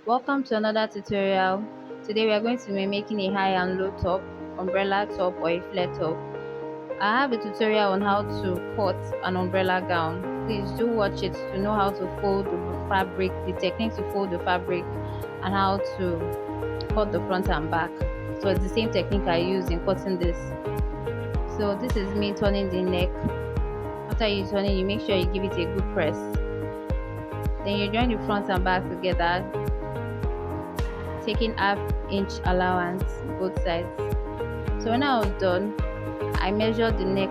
Welcome to another tutorial. Today we are going to be making a high and low top, umbrella top or a flare top. I have a tutorial on how to cut an umbrella gown. Please do watch it to know how to fold the fabric, the technique to fold the fabric, and how to cut the front and back. So it's the same technique I use in cutting this. So this is me turning the neck. After you turn it, you make sure you give it a good press. Then you join the front and back together, taking half-inch allowance both sides. So when I was done, I measured the neck,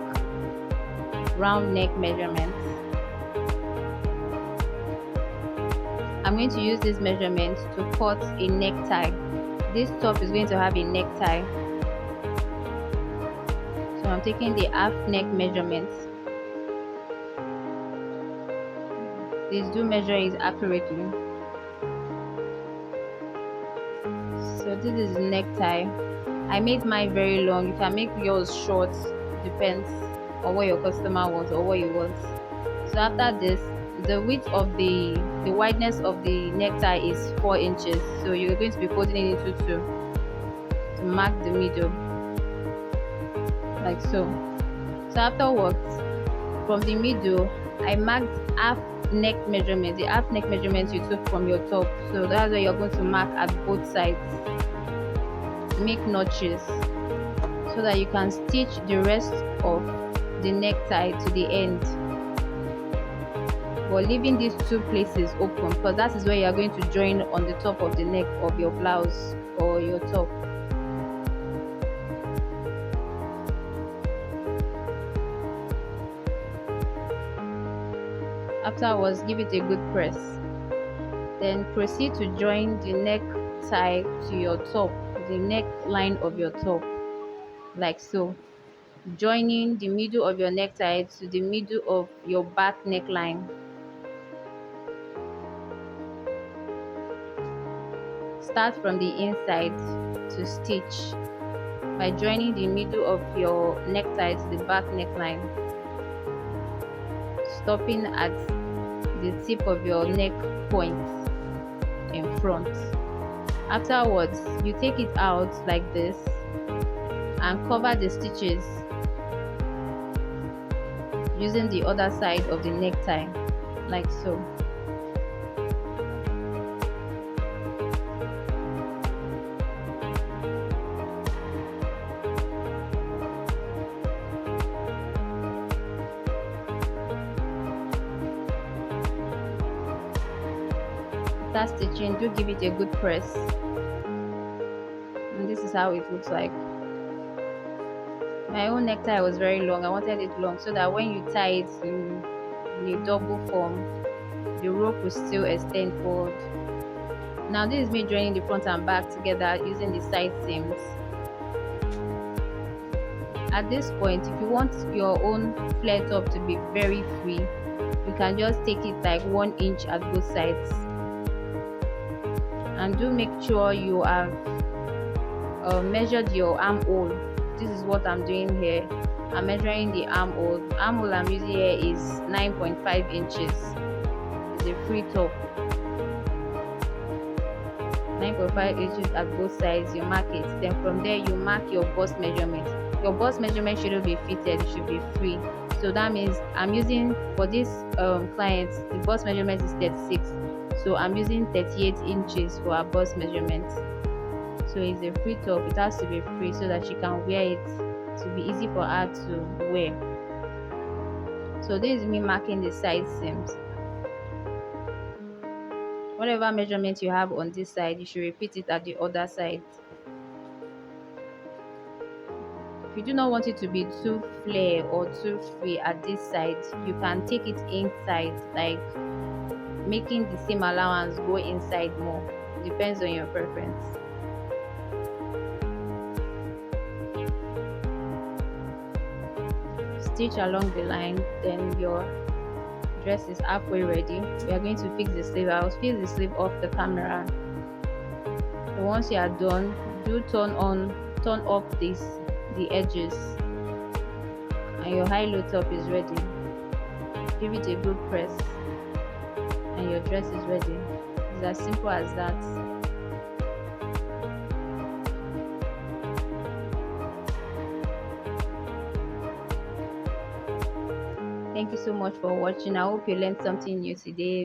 round neck measurements. I'm going to use this measurement to cut a necktie. This top is going to have a necktie. So I'm taking the half neck measurements. Please do measure it accurately. So this is the necktie. I made mine very long. You can make yours short, depends on what your customer wants or what you want. So after this, the width of the wideness of the necktie is 4 inches. So you're going to be folding it into two to mark the middle, like so. So afterwards, from the middle, I marked half neck measurement, the half neck measurement you took from your top. So that's where you're going to mark at both sides. Make notches so that you can stitch the rest of the necktie to the end, but leaving these two places open because that is where you are going to join on the top of the neck of your blouse or your top. Afterwards, give it a good press. Then proceed to join the necktie to your top, the neckline of your top, like so, joining the middle of your necktie to the middle of your back neckline. Start from the inside to stitch by joining the middle of your necktie to the back neckline, stopping at the tip of your neck point in front. Afterwards, you take it out like this and cover the stitches using the other side of the necktie, like so. After stitching, do give it a good press, and this is how it looks like. My own necktie was very long. I wanted it long so that when you tie it in a double form, the rope will still extend forward. Now this is me joining the front and back together using the side seams. At this point, if you want your own flare top to be very free, you can just take it like 1 inch at both sides. And do make sure you have measured your armhole. This is what I'm doing here. I'm measuring the armhole. Armhole I'm using here is 9.5 inches. It's a free top. 9.5 inches at both sides. You mark it. Then from there you mark your bust measurement. Your bust measurement shouldn't be fitted. It should be free. So that means I'm using, for this client, the bust measurement is 36. So I'm using 38 inches for our bust measurement. So it's a free top. It has to be free so that she can wear it to be easy for her to wear. So this is me marking the side seams. Whatever measurement you have on this side, you should repeat it at the other side. If you do not want it to be too flare or too free at this side, you can take it inside, like making the same allowance go inside more. Depends on your preference. Stitch along the line, then your dress is halfway ready. We are going to fix the sleeve. I'll fix the sleeve off the camera. So once you are done, do turn up the edges, and your high-low top is ready. Give it a good press and your dress is ready. It's as simple as that. Thank you so much for watching. I hope you learned something new today.